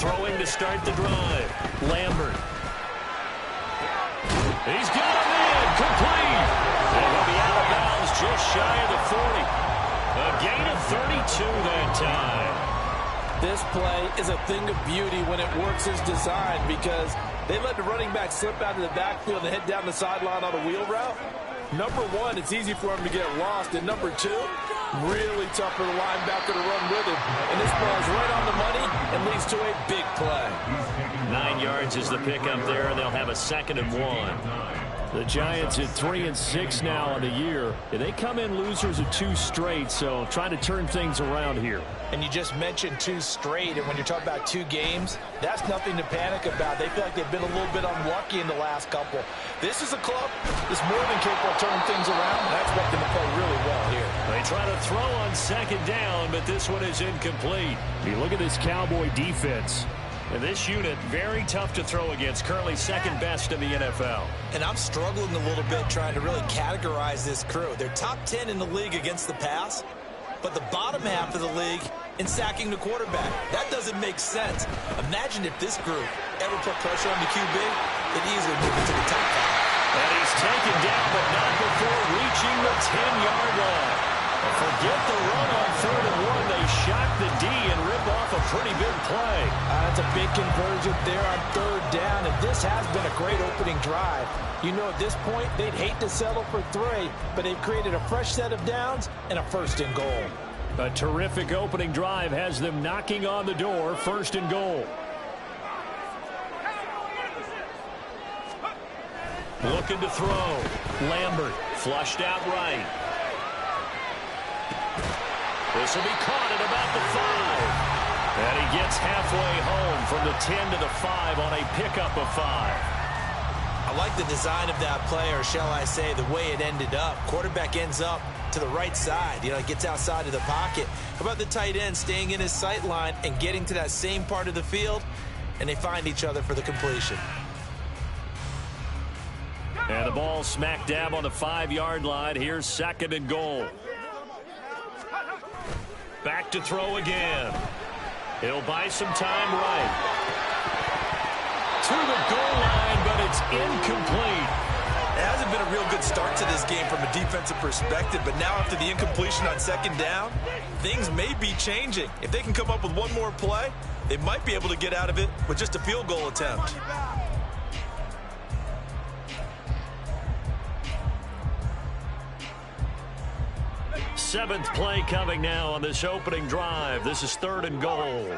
Throwing to start the drive. Lambert. He's got him in. Complete. And he'll be out of bounds just shy of the 40. A gain of 32 that time. This play is a thing of beauty when it works as designed because they let the running back slip out of the backfield and head down the sideline on a wheel route. Number one, it's easy for him to get lost. And number two, really tough for the linebacker to run with him. And this ball is right on the money and leads to a big play. 9 yards is the pickup there, and they'll have a 2nd and 1. The Giants at 3-6 now on the year. They come in losers of 2 straight, so trying to turn things around here. And you just mentioned 2 straight, and when you're talking about 2 games, that's nothing to panic about. They feel like they've been a little bit unlucky in the last couple. This is a club that's more than capable of turning things around, and I expect them to play really well here. They try to throw on 2nd down, but this one is incomplete. You look at this Cowboy defense. And this unit, very tough to throw against, currently 2nd best in the NFL. And I'm struggling a little bit trying to really categorize this crew. They're top 10 in the league against the pass, but the bottom half of the league in sacking the quarterback. That doesn't make sense. Imagine if this group ever put pressure on the QB, they'd easily move it to the top 5. And he's taken down, but not before reaching the 10-yard line. Forget the run on 3rd and 1. They shock the D and rip off a pretty big play. That's a big conversion there on 3rd down, and this has been a great opening drive. You know, at this point, they'd hate to settle for 3, but they've created a fresh set of downs and a 1st and goal. A terrific opening drive has them knocking on the door, 1st and goal. Looking to throw. Lambert flushed out right. This will be caught at about the 5. And he gets halfway home from the 10 to the 5 on a pickup of 5. I like the design of that play, or shall I say the way it ended up. Quarterback ends up to the right side. You know, he gets outside of the pocket. How about the tight end staying in his sight line and getting to that same part of the field, and they find each other for the completion. And the ball smack dab on the 5-yard line. Here's 2nd and goal. Back to throw again. He'll buy some time right. To the goal line, but it's incomplete. It hasn't been a real good start to this game from a defensive perspective, but now after the incompletion on 2nd down, things may be changing. If they can come up with one more play, they might be able to get out of it with just a field goal attempt. Seventh play coming now on this opening drive. This is 3rd and goal.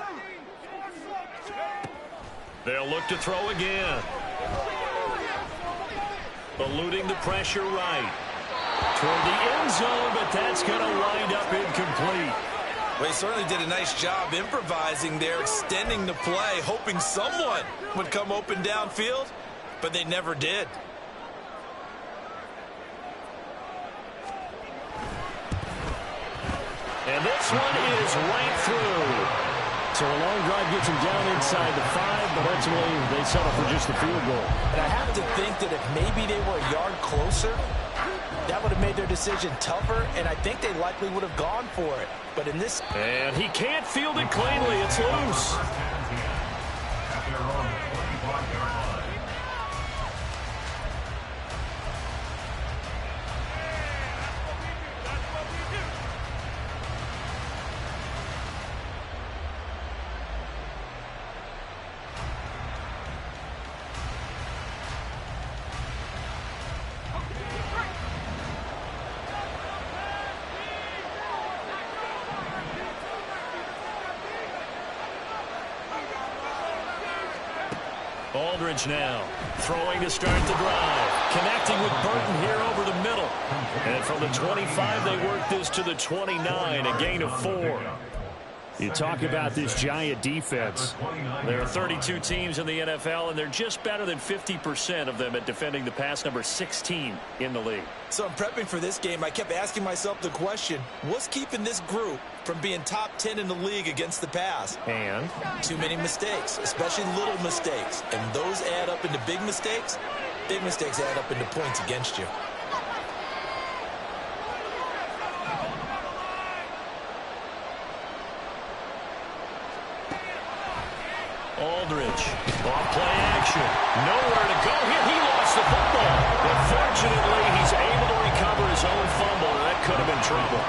They'll look to throw again. Eluding the pressure right. Toward the end zone, but that's going to wind up incomplete. Well, he certainly did a nice job improvising there, extending the play, hoping someone would come open downfield, but they never did. And this one is right through. So a long drive gets him down inside the 5, but ultimately they settle for just the field goal. And I have to think that if maybe they were a yard closer, that would have made their decision tougher, and I think they likely would have gone for it. But in this... And he can't field it cleanly. It's loose. Aldridge now throwing to start the drive. Connecting with Burton here over the middle. And from the 25, they work this to the 29, a gain of 4. You talk about this Giant defense. There are 32 teams in the NFL, and they're just better than 50% of them at defending the pass, number 16 in the league. So I'm prepping for this game. I kept asking myself the question, what's keeping this group from being top 10 in the league against the pass? And? Too many mistakes, especially little mistakes. And those add up into big mistakes. Big mistakes add up into points against you. Aldridge, off play action. Nowhere to go here. He lost the football. But fortunately, he's able to recover his own fumble, and that could have been trouble.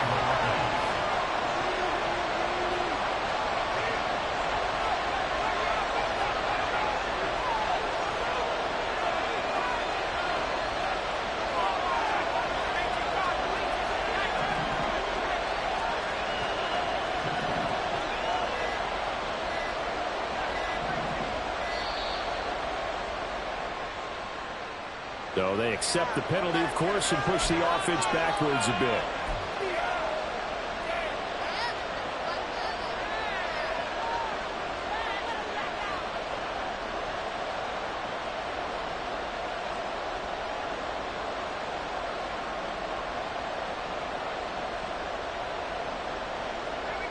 So they accept the penalty, of course, and push the offense backwards a bit.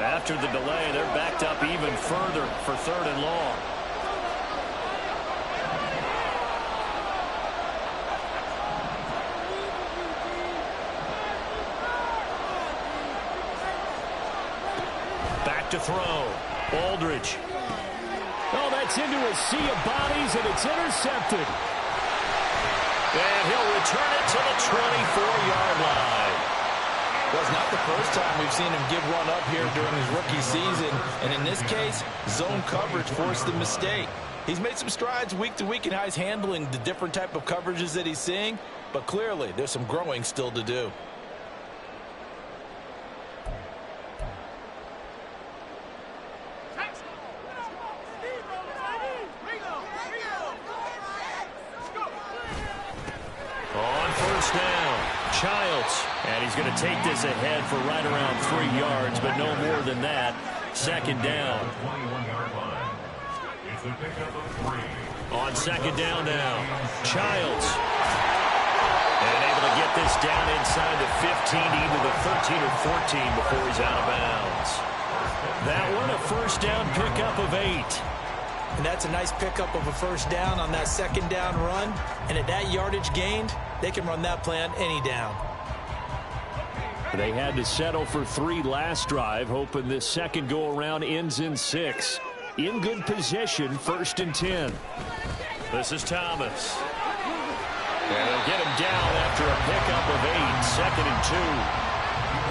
After the delay, they're backed up even further for 3rd and long. To throw. Aldridge. Oh, that's into a sea of bodies, and it's intercepted. And he'll return it to the 24-yard line. Well, it's not the first time we've seen him give one up here during his rookie season. And in this case, zone coverage forced the mistake. He's made some strides week to week in how he's handling the different type of coverages that he's seeing. But clearly, there's some growing still to do. And he's going to take this ahead for right around 3 yards, but no more than that. 2nd down. On 2nd down now, Childs. And able to get this down inside the 15, either the 13 or 14 before he's out of bounds. That one, a 1st down pickup of 8. And that's a nice pickup of a 1st down on that 2nd down run. And at that yardage gained, they can run that play on any down. They had to settle for 3 last drive, hoping this second go-around ends in 6. In good position, 1st and 10. This is Thomas. And they'll get him down after a pickup of 8, 2nd and 2.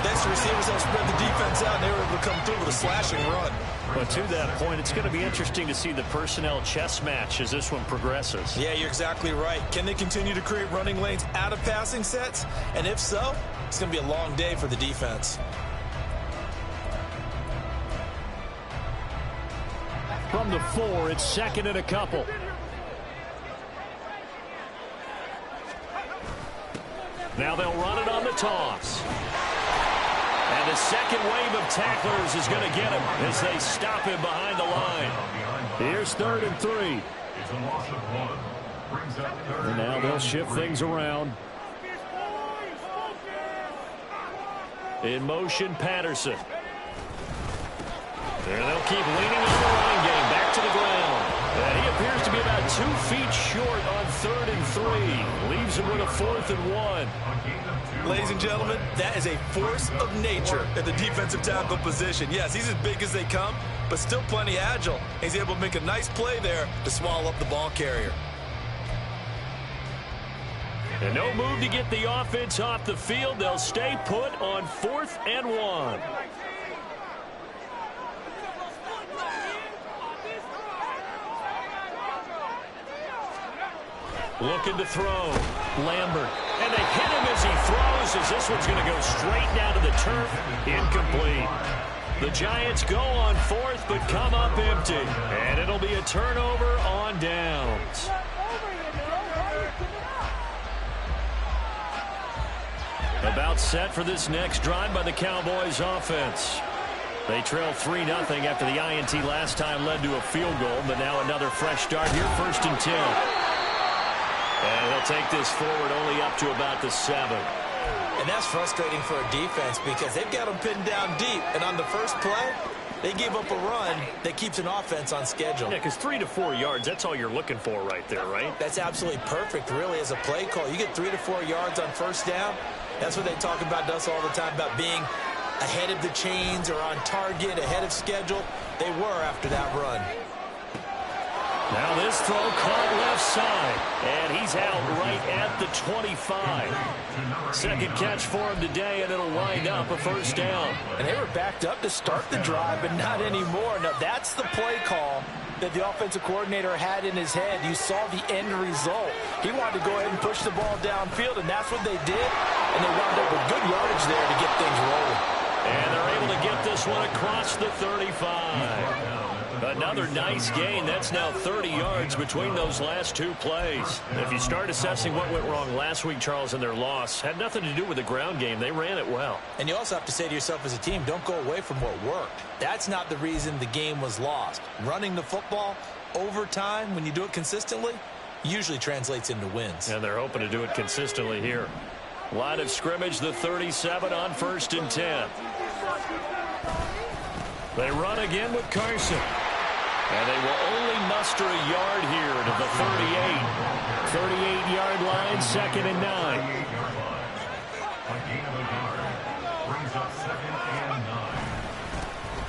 Thanks to receivers that spread the defense out, and they were able to come through with a slashing run. But to that point, it's going to be interesting to see the personnel chess match as this one progresses. Yeah, you're exactly right. Can they continue to create running lanes out of passing sets? And if so, it's going to be a long day for the defense. From the 4, it's 2nd and a couple. Now they'll run it on the toss. And the second wave of tacklers is going to get him as they stop him behind the line. Here's 3rd and 3. And now they'll shift things around. In motion, Patterson. And they'll keep leaning on the running game. Back to the ground. And he appears to be about 2 feet short on 3rd and 3. Leaves him with a 4th and 1. Ladies and gentlemen, that is a force of nature at the defensive tackle position. Yes, he's as big as they come, but still plenty agile. He's able to make a nice play there to swallow up the ball carrier. And no move to get the offense off the field. They'll stay put on 4th and 1. Looking to throw. Lambert. And they hit him as he throws, as this one's going to go straight down to the turf. Incomplete. The Giants go on 4th, but come up empty. And it'll be a turnover on downs. About set for this next drive by the Cowboys offense. They trail 3-0 after the INT last time led to a field goal, but now another fresh start here, 1st and 10. And they'll take this forward only up to about the 7. And that's frustrating for a defense because they've got them pinned down deep. And on the first play, they give up a run that keeps an offense on schedule. Yeah, because 3 to 4 yards, that's all you're looking for right there, right? That's absolutely perfect, really, as a play call. You get 3 to 4 yards on 1st down. That's what they talk about us all the time, about being ahead of the chains or on target, ahead of schedule. They were after that run. Now this throw caught left side, and he's out right at the 25. Second catch for him today, and it'll wind up a first down. And they were backed up to start the drive, but not anymore. Now that's the play call that the offensive coordinator had in his head. You saw the end result. He wanted to go ahead and push the ball downfield, and that's what they did. And they wound up with good yardage there to get things rolling. And they're able to get this one across the 35. Another nice gain. That's now 30 yards between those last two plays. If you start assessing what went wrong last week, Charles, in their loss, had nothing to do with the ground game. They ran it well. And you also have to say to yourself as a team, don't go away from what worked. That's not the reason the game was lost. Running the football over time, when you do it consistently, usually translates into wins. And they're hoping to do it consistently here. Line of scrimmage, the 37 on 1st and 10. They run again with Carson. And they will only muster a yard here to the 38. 38-yard line, 2nd and 9.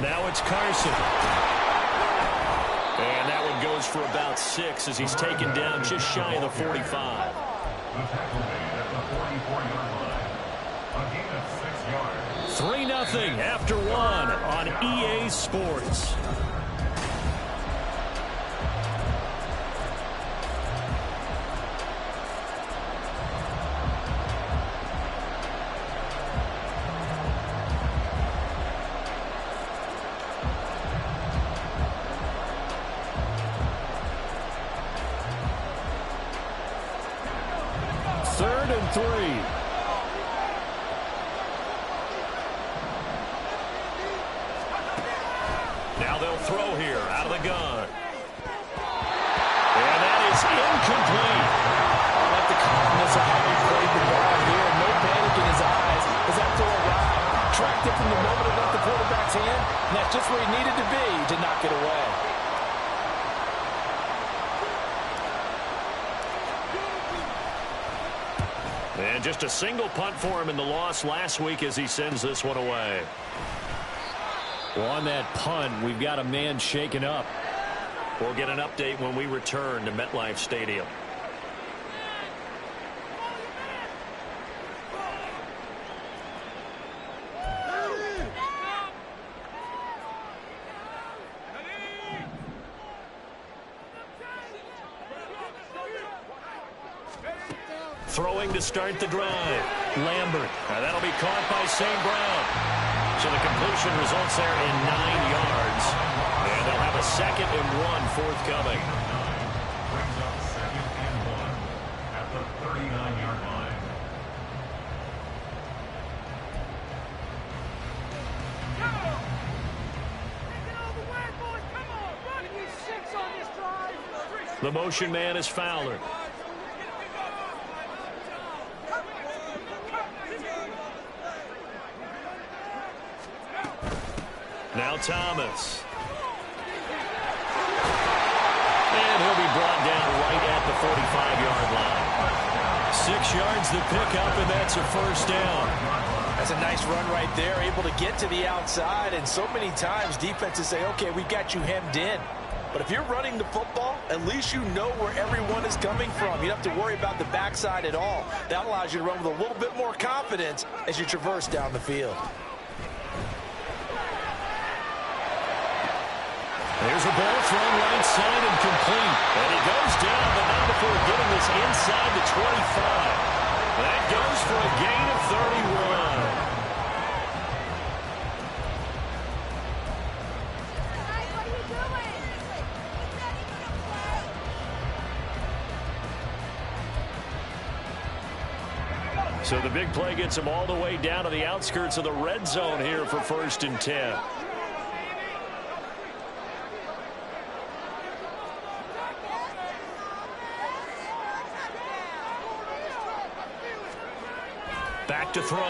Now it's Carson. And that one goes for about 6 as he's taken down just shy of the 45. 3-0 after 1 on EA Sports. Third and 3. Now they'll throw here out of the gun. And that is incomplete. I like the confidence of how he played the ball here. No panic in his eyes as that throw arrived. Tracked it from the moment it left the quarterback's hand, and that's just where he needed to be to knock it away. And just a single punt for him in the loss last week as he sends this one away. Well, on that punt, we've got a man shaken up. We'll get an update when we return to MetLife Stadium. Throwing to start the drive. Lambert. That'll be caught by St. Brown. So the completion results there in 9 yards. And they'll have a 2nd and 1 forthcoming. Brings up 2nd and 1 at the 39-yard line. The motion man is Fowler. Now Thomas. And he'll be brought down right at the 45-yard line. 6 yards the pickup, and that's a first down. That's a nice run right there, able to get to the outside. And so many times defenses say, okay, we got you hemmed in. But if you're running the football, at least you know where everyone is coming from. You don't have to worry about the backside at all. That allows you to run with a little bit more confidence as you traverse down the field. There's a ball thrown right side and complete. And he goes down, but not before getting this inside the 25. That goes for a gain of 31. So the big play gets him all the way down to the outskirts of the red zone here for 1st and 10. Back to throw.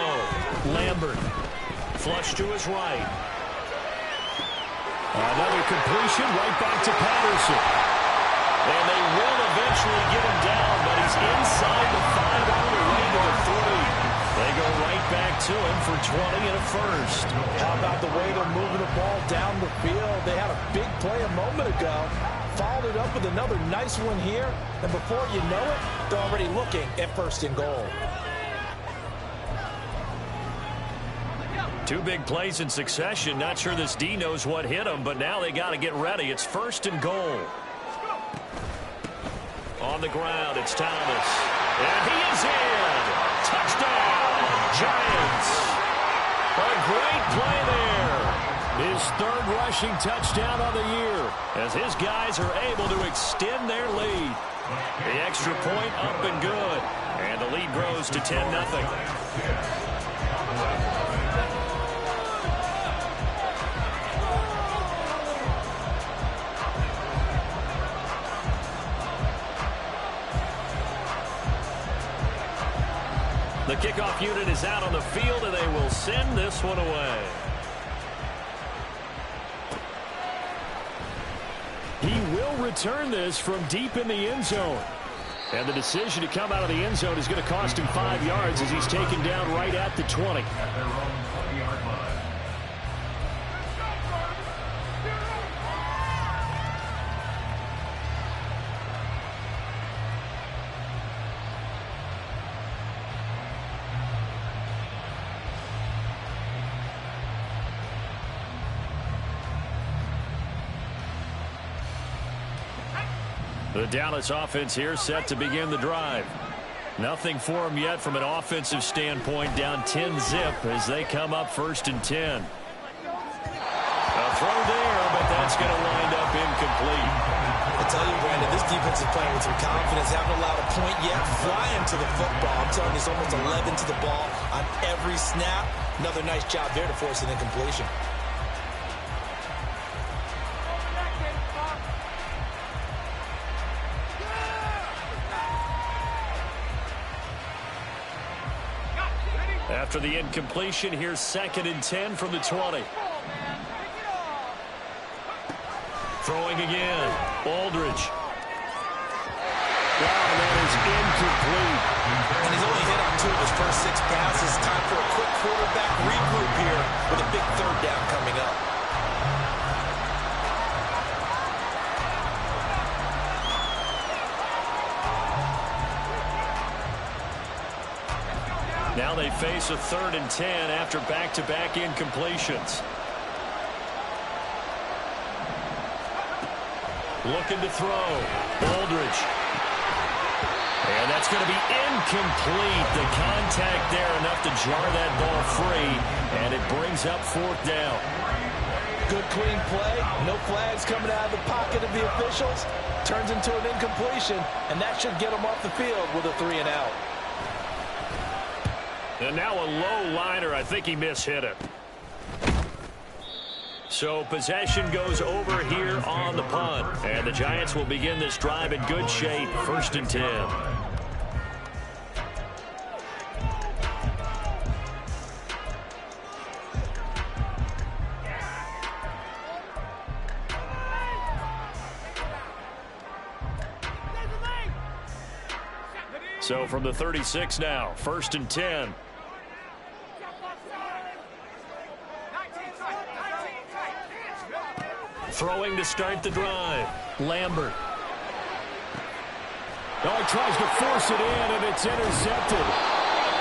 Lambert. Flush to his right. Another completion right back to Patterson. And they will eventually get him down, but he's inside the 5 on the way to the 3. They go right back to him for 20 and a first. How about the way they're moving the ball down the field? They had a big play a moment ago. Followed followed up with another nice one here, and before you know it, they're already looking at 1st and goal. 2 big plays in succession. Not sure this D knows what hit him, but now they got to get ready. It's 1st and goal. On the ground, it's Thomas. And he is in. Touchdown, Giants. A great play there. His 3rd rushing touchdown on the year as his guys are able to extend their lead. The extra point up and good. And the lead grows to 10-0. The kickoff unit is out on the field, and they will send this one away. He will return this from deep in the end zone. And the decision to come out of the end zone is going to cost him 5 yards as he's taken down right at the 20. At their own 20-yard line. The Dallas offense here set to begin the drive. Nothing for them yet from an offensive standpoint, down 10-zip as they come up 1st and 10. A throw there, but that's going to wind up incomplete. I tell you, Brandon, this defense is playing with some confidence. Haven't allowed a point yet. Flying to the football. I'm telling you, it's almost 11 to the ball on every snap. Another nice job there to force an incompletion. After the incompletion, here's 2nd and 10 from the 20. Throwing again. Aldridge. Wow, that is incomplete. And he's only hit on 2 of his first 6 passes. Time for a quick quarterback regroup here with a big 3rd down coming up. Now they face a 3rd and 10 after back-to-back incompletions. Looking to throw. Aldridge. And that's going to be incomplete. The contact there enough to jar that ball free, and it brings up 4th down. Good clean play. No flags coming out of the pocket of the officials. Turns into an incompletion, and that should get them off the field with a 3 and out. And now a low liner. I think he mishit it. So possession goes over here on the punt. And the Giants will begin this drive in good shape. 1st and 10. So from the 36 now, 1st and 10. Throwing to start the drive. Lambert. Oh, he tries to force it in, and it's intercepted.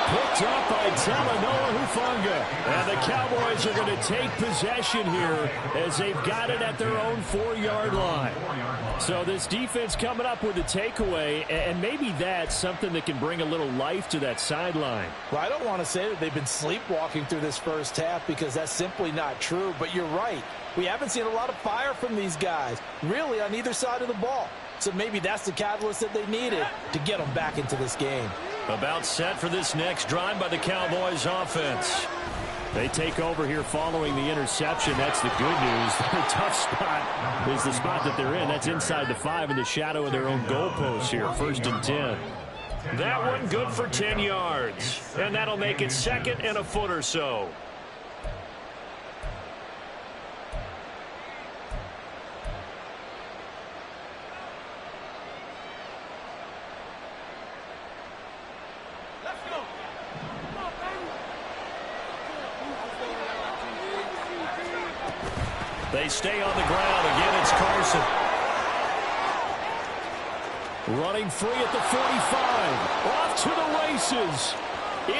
Picked up by Talanoa Hufanga. And the Cowboys are going to take possession here as they've got it at their own 4-yard line. So this defense coming up with a takeaway, and maybe that's something that can bring a little life to that sideline. Well, I don't want to say that they've been sleepwalking through this first half because that's simply not true, but you're right. We haven't seen a lot of fire from these guys, really on either side of the ball. So maybe that's the catalyst that they needed to get them back into this game. About set for this next drive by the Cowboys offense. They take over here following the interception. That's the good news. The tough spot is the spot that they're in. That's inside the 5 in the shadow of their own goalpost here. 1st and 10. That one good for 10 yards. And that'll make it 2nd and a foot or so. They stay on the ground. Again, it's Carson. Running free at the 45. Off to the races.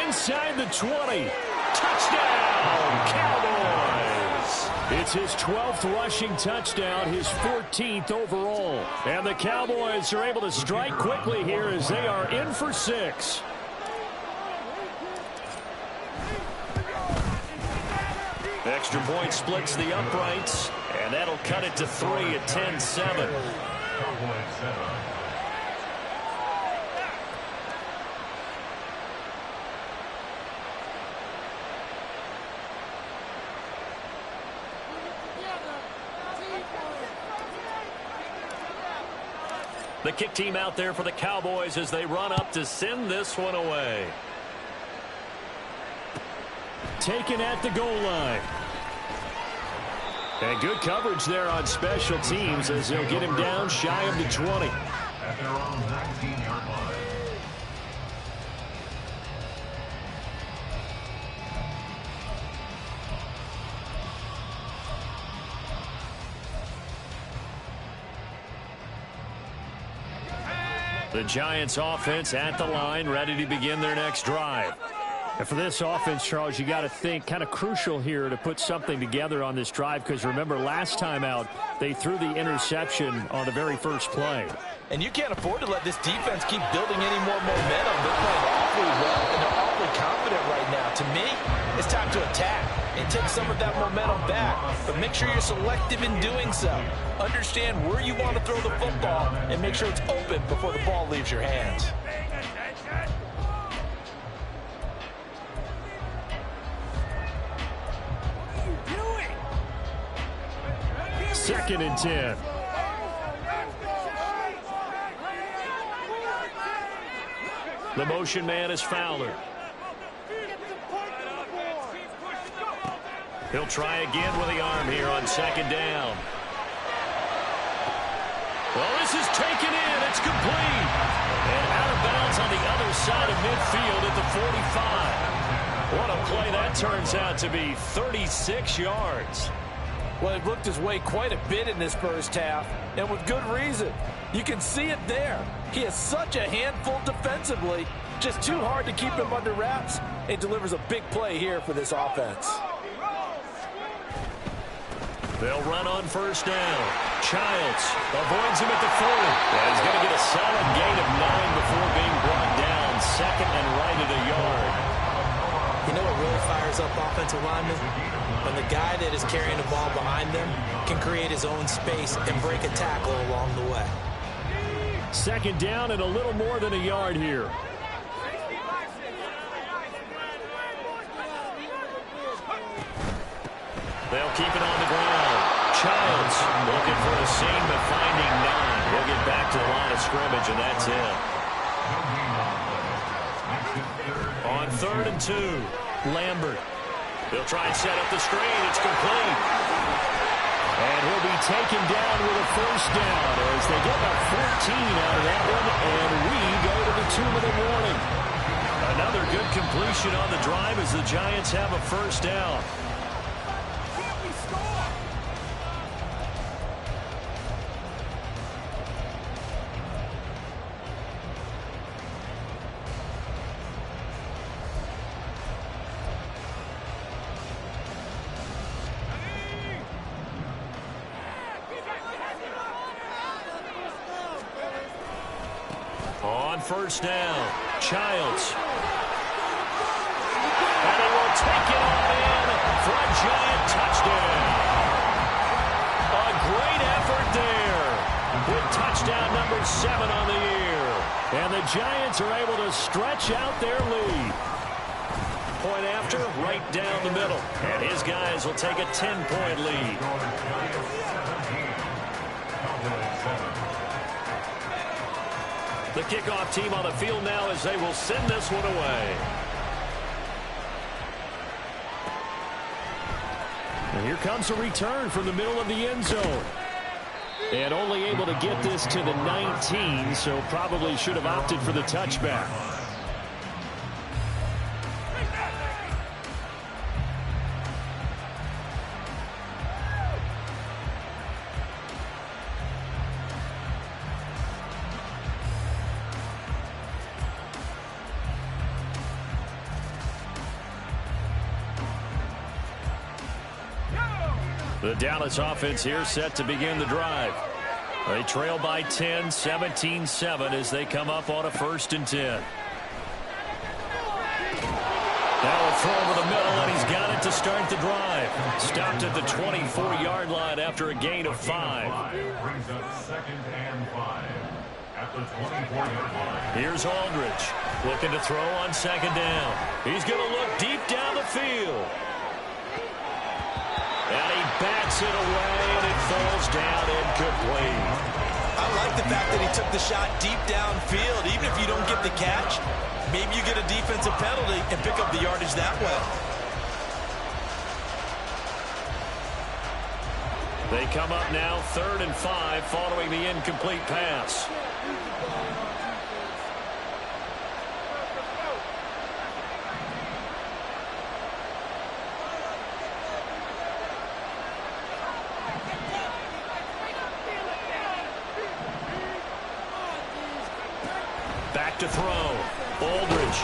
Inside the 20. Touchdown, Cowboys! It's his 12th rushing touchdown, his 14th overall. And the Cowboys are able to strike quickly here as they are in for 6. Extra point splits the uprights, and that'll cut it to 3 at 10-7. The kick team out there for the Cowboys as they run up to send this one away. Taken at the goal line. And good coverage there on special teams as they'll get him down shy of the 20. At their own 19-yard line. The Giants offense at the line, ready to begin their next drive. And for this offense, Charles, you got to think kind of crucial here to put something together on this drive, because remember last time out they threw the interception on the very first play. And you can't afford to let this defense keep building any more momentum. They're playing awfully well, and they're awfully confident right now. To me, it's time to attack and take some of that momentum back. But make sure you're selective in doing so. Understand where you want to throw the football and make sure it's open before the ball leaves your hands. Second and 10. The motion man is Fowler. He'll try again with the arm here on second down. Well, this is taken in. It's complete. And out of bounds on the other side of midfield at the 45. What a play that turns out to be. 36 yards. Well, he looked his way quite a bit in this first half, and with good reason. You can see it there. He has such a handful defensively. Just too hard to keep him under wraps. It delivers a big play here for this offense. They'll run on first down. Childs avoids him at the 40. And he's going to get a solid gain of 9 before being brought down. Second and right at a yard. You know what really fires up offensive linemen? When the guy that is carrying the ball behind them can create his own space and break a tackle along the way. Second down and a little more than a yard here. They'll keep it on the ground. Childs looking for a seam, but finding none. We'll get back to the line of scrimmage, and that's it. On 3rd and 2, Lambert. He'll try and set up the screen. It's complete. And he'll be taken down with a first down as they get about 14 out of that one, and we go to the 2-minute warning. Another good completion on the drive as the Giants have a first down. On first down, Childs. And he will take it on in for a Giant touchdown. A great effort there with touchdown number 7 on the year. And the Giants are able to stretch out their lead. Point after, right down the middle. And his guys will take a 10-point lead. The kickoff team on the field now as they will send this one away. And here comes a return from the middle of the end zone. And only able to get this to the 19, so probably should have opted for the touchback. The Dallas offense here set to begin the drive. They trail by 10, 17-7 as they come up on a 1st and 10. Now a throw over the middle, and he's got it to start the drive. Stopped at the 24-yard line after a gain of 5. Brings up 2nd and 5 at the 24-yard line. Here's Aldridge looking to throw on 2nd down. He's going to look deep down the field. And he bats it away, and it falls down incomplete. I like the fact that he took the shot deep downfield. Even if you don't get the catch, maybe you get a defensive penalty and pick up the yardage that way. They come up now 3rd and 5 following the incomplete pass. Back to throw. Aldridge.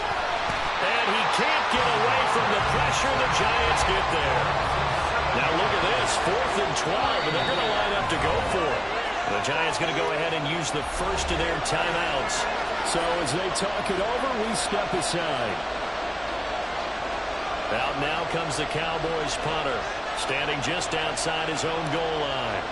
And he can't get away from the pressure. The Giants get there. Now look at this. 4th and 12, and they're going to line up to go for it. The Giants going to go ahead and use the first of their timeouts. So as they talk it over, we step aside. Out now comes the Cowboys punter, standing just outside his own goal line.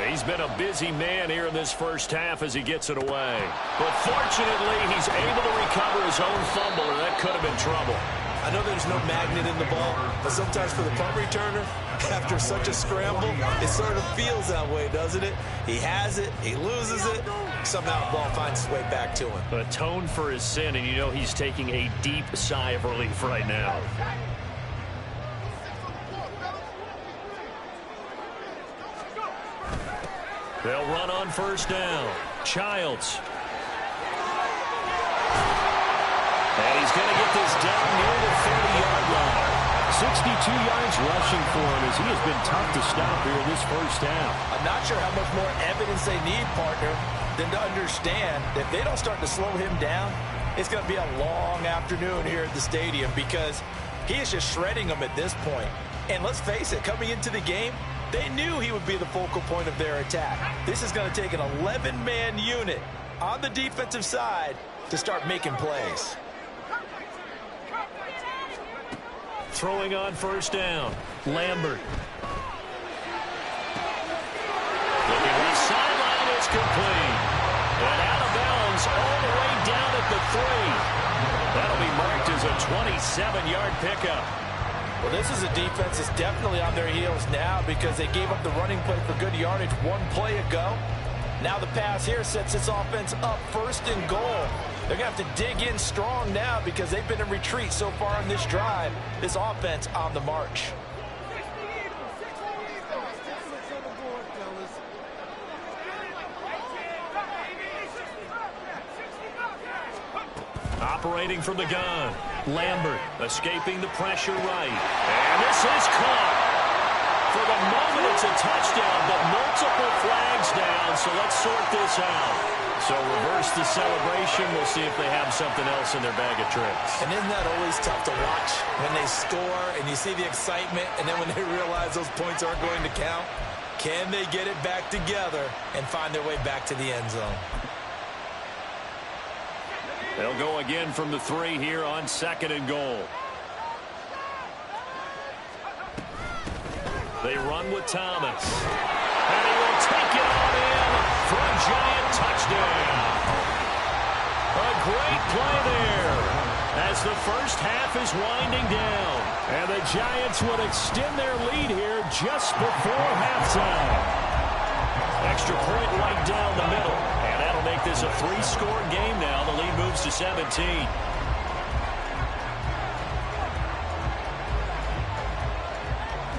He's been a busy man here in this first half as he gets it away. But fortunately, he's able to recover his own fumble, or that could have been trouble. I know there's no magnet in the ball, but sometimes for the punt returner, after such a scramble, it sort of feels that way, doesn't it? He has it, he loses it, somehow the ball finds its way back to him. Atone for his sin, and you know he's taking a deep sigh of relief right now. They'll run on 1st down. Childs. And he's going to get this down near the 30-yard line. 62 yards rushing for him as he has been tough to stop here in this first half. I'm not sure how much more evidence they need, partner, than to understand that if they don't start to slow him down, it's going to be a long afternoon here at the stadium because he is just shredding them at this point. And let's face it, coming into the game, they knew he would be the focal point of their attack. This is going to take an 11-man unit on the defensive side to start making plays. Throwing on 1st down. Lambert. Looking left sideline, it's complete. And out of bounds all the way down at the 3. That'll be marked as a 27-yard pickup. Well, this is a defense that's definitely on their heels now because they gave up the running play for good yardage one play ago. Now the pass here sets this offense up 1st and goal. They're going to have to dig in strong now because they've been in retreat so far on this drive. This offense on the march. Operating from the gun. Lambert escaping the pressure right. And this is caught. For the moment, it's a touchdown, but multiple flags down, so let's sort this out. So reverse the celebration. We'll see if they have something else in their bag of tricks. And isn't that always tough to watch when they score and you see the excitement, and then when they realize those points aren't going to count? Can they get it back together and find their way back to the end zone? They'll go again from the 3 here on 2nd and goal. They run with Thomas. And he will take it on in for a Giant touchdown. A great play there as the first half is winding down. And the Giants would extend their lead here just before halftime. Extra point right down the middle. And that'll make this a 3-score game now. The lead moves to 17.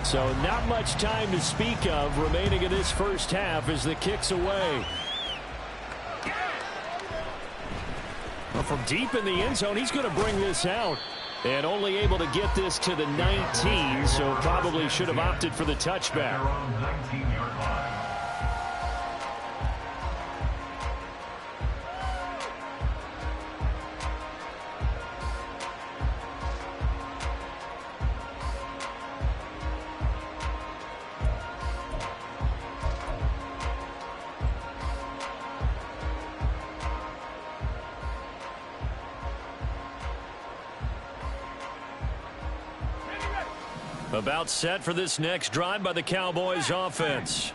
So not much time to speak of remaining in this first half as the kick's away. Well, from deep in the end zone, he's going to bring this out. And only able to get this to the 19, so probably should have opted for the touchback. About set for this next drive by the Cowboys offense.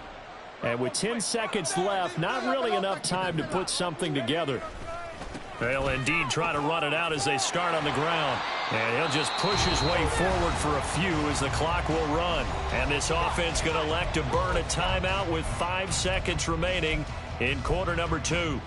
And with 10 seconds left, not really enough time to put something together. They'll indeed try to run it out as they start on the ground. And he'll just push his way forward for a few as the clock will run. And this offense going to elect to burn a timeout with 5 seconds remaining in quarter number 2.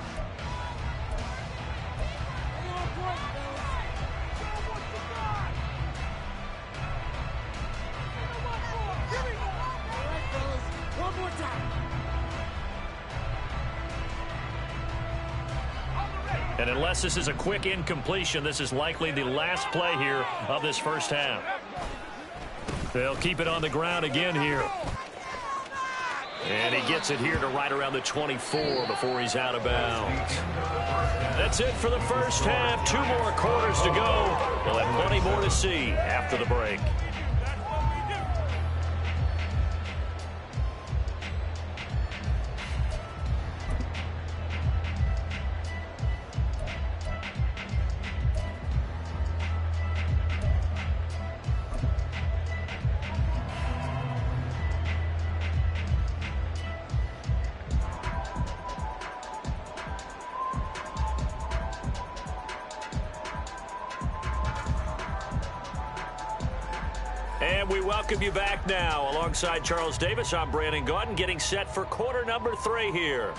And unless this is a quick incompletion, this is likely the last play here of this first half. They'll keep it on the ground again here. And he gets it here to right around the 24 before he's out of bounds. That's it for the first half. 2 more quarters to go. We'll have plenty more to see after the break. And we welcome you back now. Alongside Charles Davis, I'm Brandon Gaudin, getting set for quarter number 3 here.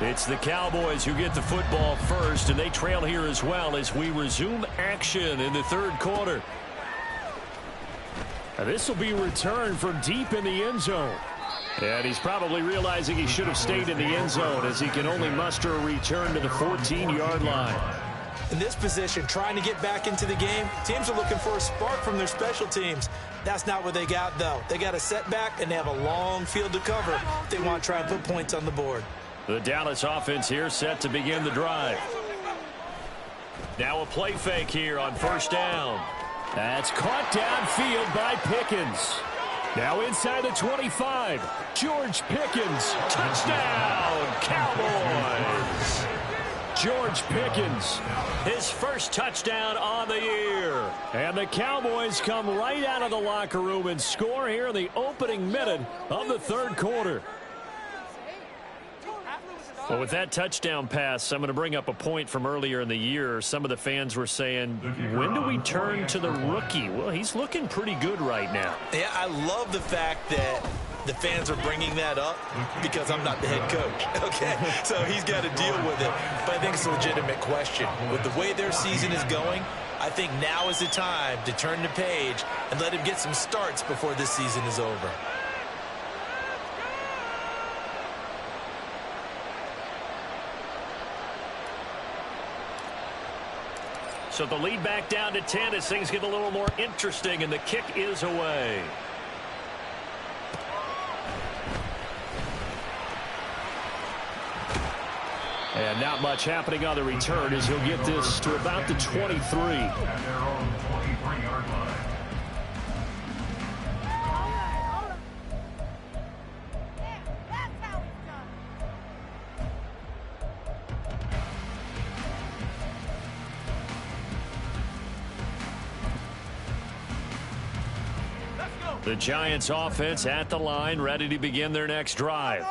It's the Cowboys who get the football first, and they trail here as well as we resume action in the third quarter. This will be returned from deep in the end zone. And he's probably realizing he should have stayed in the end zone as he can only muster a return to the 14-yard line. In this position, trying to get back into the game, teams are looking for a spark from their special teams. That's not what they got, though. They got a setback, and they have a long field to cover if they want to try and put points on the board. The Dallas offense here set to begin the drive. Now a play fake here on first down. That's caught downfield by Pickens. Now inside the 25. George Pickens. Touchdown, Cowboys. George Pickens. His first touchdown on the year. And the Cowboys come right out of the locker room and score here in the opening minute of the third quarter. Well, with that touchdown pass, I'm going to bring up a point from earlier in the year. Some of the fans were saying, when do we turn to the rookie? Well, he's looking pretty good right now. Yeah, I love the fact that the fans are bringing that up because I'm not the head coach. Okay, so he's got to deal with it. But I think it's a legitimate question. With the way their season is going, I think now is the time to turn the page and let him get some starts before this season is over. So the lead back down to 10 as things get a little more interesting, and the kick is away. And not much happening on the return as he'll get this to about the 23. At their own 23-yard line. The Giants offense at the line, ready to begin their next drive.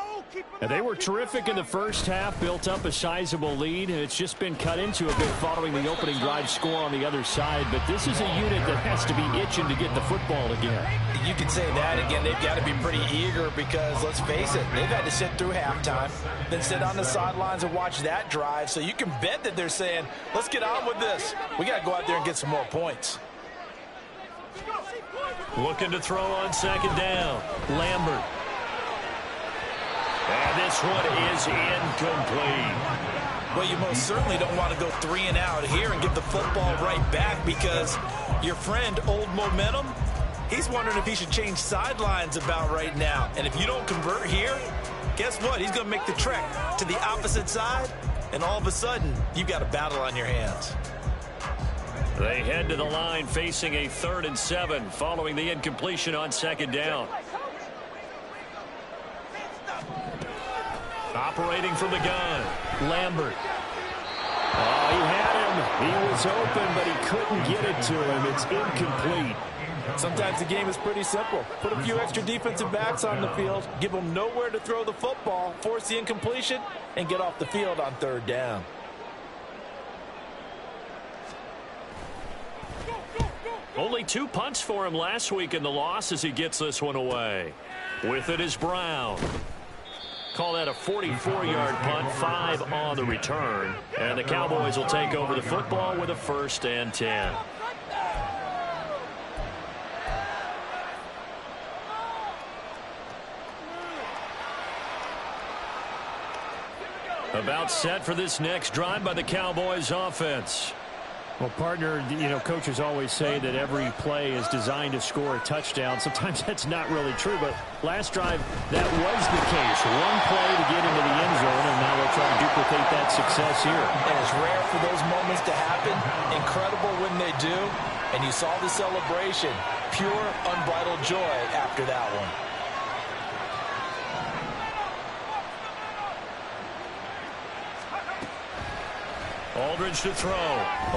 And they were terrific in the first half, built up a sizable lead, and it's just been cut into a bit following the opening drive score on the other side. But this is a unit that has to be itching to get the football again. You could say that again. They've got to be pretty eager because, let's face it, they've had to sit through halftime, then sit on the sidelines and watch that drive. So you can bet that they're saying, let's get on with this. We got to go out there and get some more points. Looking to throw on second down. Lambert. And this one is incomplete. Well, you most certainly don't want to go 3 and out here and give the football right back because your friend, Old Momentum, he's wondering if he should change sidelines about right now. And if you don't convert here, guess what? He's going to make the trek to the opposite side and all of a sudden, you've got a battle on your hands. They head to the line facing a 3rd and 7 following the incompletion on 2nd down. Operating from the gun, Lambert. Oh, he had him. He was open, but he couldn't get it to him. It's incomplete. Sometimes the game is pretty simple. Put a few extra defensive backs on the field, give them nowhere to throw the football, force the incompletion, and get off the field on 3rd down. Only 2 punts for him last week in the loss as he gets this one away. With it is Brown. Call that a 44-yard punt, 5 on the return. And the Cowboys will take over the football with a 1st and 10. About set for this next drive by the Cowboys offense. Well, partner, coaches always say that every play is designed to score a touchdown. Sometimes that's not really true, but last drive, that was the case. One play to get into the end zone, and now they'll try to duplicate that success here. And it's rare for those moments to happen. Incredible when they do. And you saw the celebration. Pure, unbridled joy after that one. Aldridge to throw.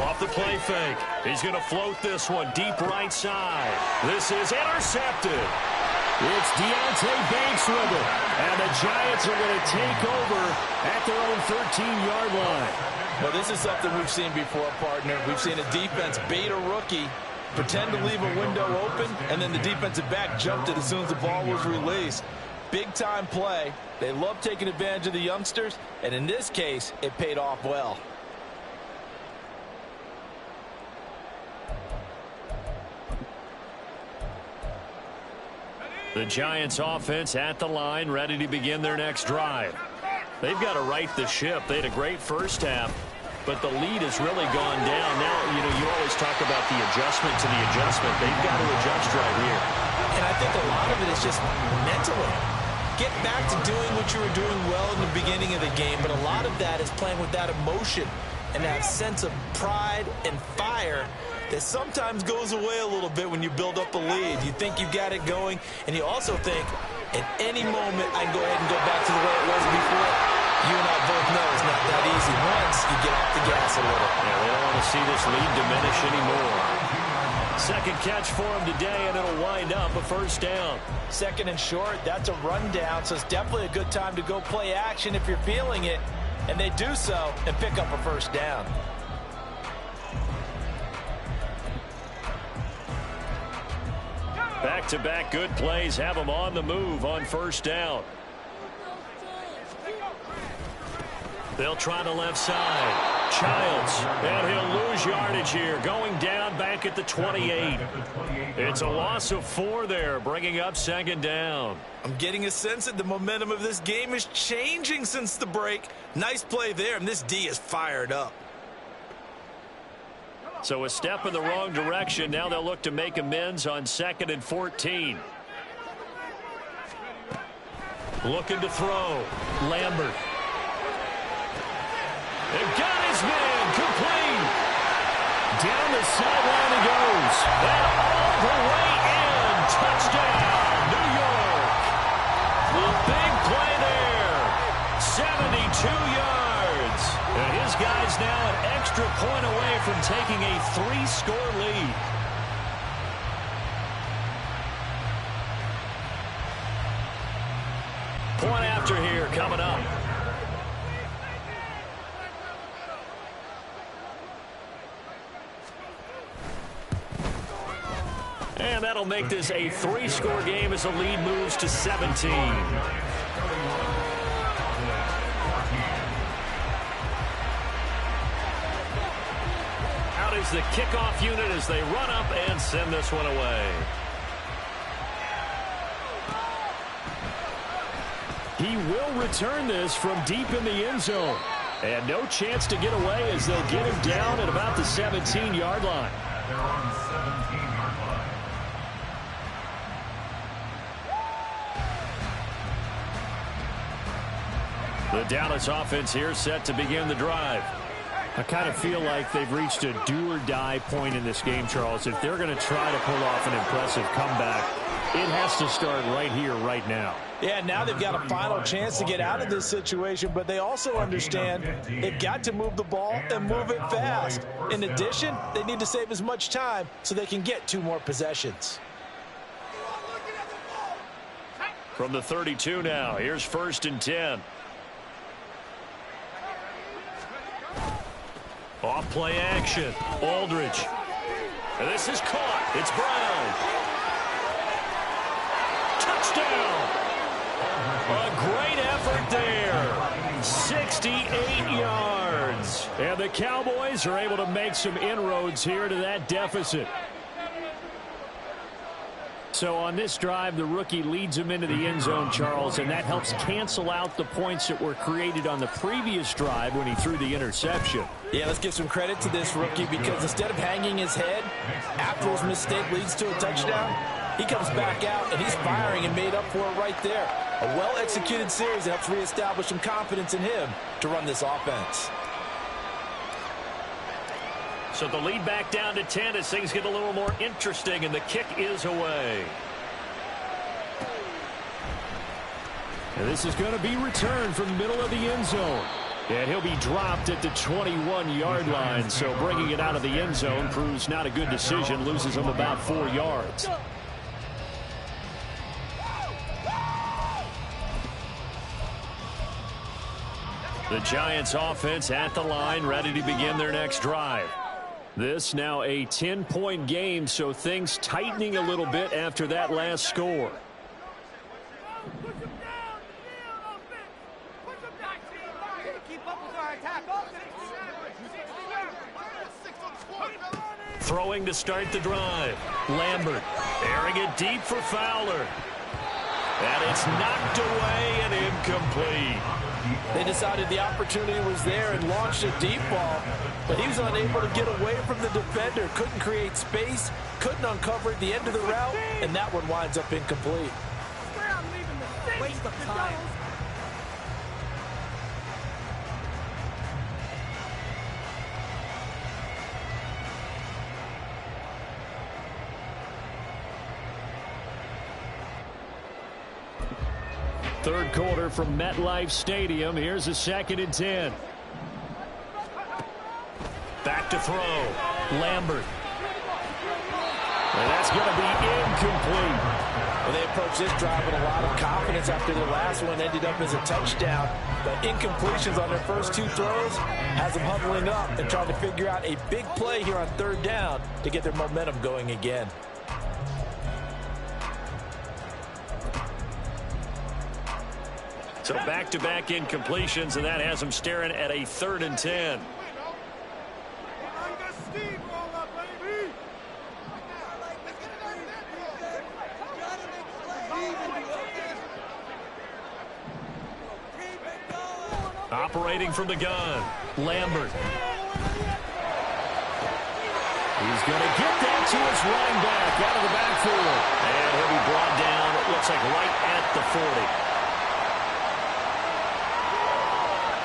Off the play fake. He's going to float this one deep right side. This is intercepted. It's Deonte Banks with it. And the Giants are going to take over at their own 13-yard line. Well, this is something we've seen before, partner. We've seen a defense bait a rookie, pretend to leave a window open, and then the defensive back jumped it as soon as the ball was released. Big-time play. They love taking advantage of the youngsters, and in this case, it paid off well. The Giants offense at the line, ready to begin their next drive. They've got to right the ship. They had a great first half, but the lead has really gone down. Now, you always talk about the adjustment to the adjustment. They've got to adjust right here. And I think a lot of it is just mentally. Get back to doing what you were doing well in the beginning of the game, but a lot of that is playing with that emotion and that sense of pride and fire that sometimes goes away a little bit when you build up a lead. You think you got it going, and you also think, at any moment, I can go ahead and go back to the way it was before. You and I both know it's not that easy once you get off the gas a little. Yeah, they don't want to see this lead diminish anymore. Second catch for him today, and it'll wind up a 1st down. 2nd and short, that's a rundown, so it's definitely a good time to go play action if you're feeling it. And they do so and pick up a 1st down. Back-to-back good plays have them on the move on 1st down. They'll try the left side. Childs, and he'll lose yardage here, going down back at the 28. It's a loss of 4 there, bringing up 2nd down. I'm getting a sense that the momentum of this game is changing since the break. Nice play there, and this D is fired up. So a step in the wrong direction. Now they'll look to make amends on 2nd and 14. Looking to throw. Lambert. They've got his man complete. Down the sideline he goes. And all the way in. Touchdown, New York. The big play there. 72 yards. And his guy's now an extra point away from taking a 3-score lead. Point after here coming up. And that'll make this a 3-score game as the lead moves to 17. Out is the kickoff unit as they run up and send this one away. He will return this from deep in the end zone. And no chance to get away as they'll get him down at about the 17-yard line. They're on 17-yard line. The Dallas offense here set to begin the drive. I kind of feel like they've reached a do-or-die point in this game, Charles. If they're going to try to pull off an impressive comeback, it has to start right here, right now. Yeah, now they've got a final chance to get out of this situation, but they also understand they've got to move the ball and move it fast. In addition, they need to save as much time so they can get 2 more possessions. From the 32 now, here's 1st and 10. Off play action. Aldridge. And this is caught. It's Brown. Touchdown. A great effort there. 68 yards. And the Cowboys are able to make some inroads here to that deficit. So on this drive, the rookie leads them into the end zone, Charles, and that helps cancel out the points that were created on the previous drive when he threw the interception. Yeah, let's give some credit to this rookie because instead of hanging his head after his mistake leads to a touchdown, he comes back out and he's firing and made up for it right there. A well-executed series that helps reestablish some confidence in him to run this offense. So the lead back down to 10 as things get a little more interesting, and the kick is away. And this is going to be returned from the middle of the end zone. And he'll be dropped at the 21-yard line, so bringing it out of the end zone proves not a good decision, loses him about 4 yards. The Giants offense at the line, ready to begin their next drive. This now a 10-point game, so things tightening a little bit after that last score. Throwing to start the drive. Lambert airing it deep for Fowler. And it's knocked away and incomplete. They decided the opportunity was there and launched a deep ball, but he was unable to get away from the defender, couldn't create space, couldn't uncover at the end of the route, and that one winds up incomplete. Waste of time. Third quarter from MetLife Stadium. Here's a 2nd and 10. Back to throw. Lambert. And that's going to be incomplete. Well, they approached this drive with a lot of confidence after their last one ended up as a touchdown. But incompletions on their first 2 throws has them huddling up and trying to figure out a big play here on 3rd down to get their momentum going again. So back-to-back incompletions, and that has them staring at a 3rd and 10. Operating from the gun, Lambert. He's going to get that to his running back out of the backfield. And he'll be brought down, it looks like right at the 40.